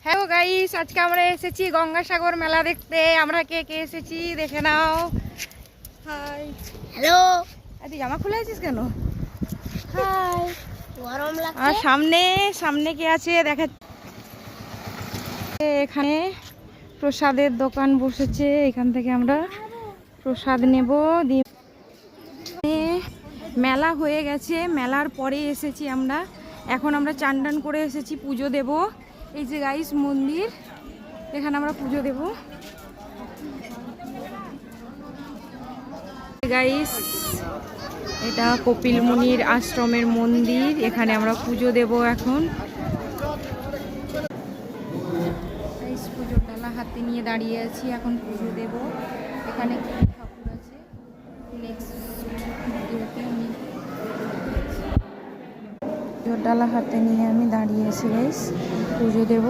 Hello guys, আজকে আমরা এসেছি গঙ্গাসাগর মেলা দেখতে। আমরা কে কে এসেছি দেখে নাও। High, hello. তুই জামা খুলে আছিস কেন? হাই। গরম আর লাগছে। সামনে সামনে কে আছে দেখা। এখানে প্রসাদের দোকান বসেছে, এখান থেকে আমরা প্রসাদ নেব। মেলা হয়ে গেছে, মেলার পরে এসেছি আমরা। এখন আমরা চান টান করে এসেছি, পুজো দেব। এই যে গাইস মন্দির, এখানে আমরা পুজো দেব। গাইস, এটা কপিল মুনির আশ্রমের মন্দির, এখানে আমরা পুজো দেব এখন। গাইস, পুজোর ডালা হাতে নিয়ে দাঁড়িয়ে আছি, এখন পুজো দেব। এখানে ঠাকুর আছে, পুজোর ডালা হাতে নিয়ে আমি দাঁড়িয়ে আছি গাইস, পুজো দেব।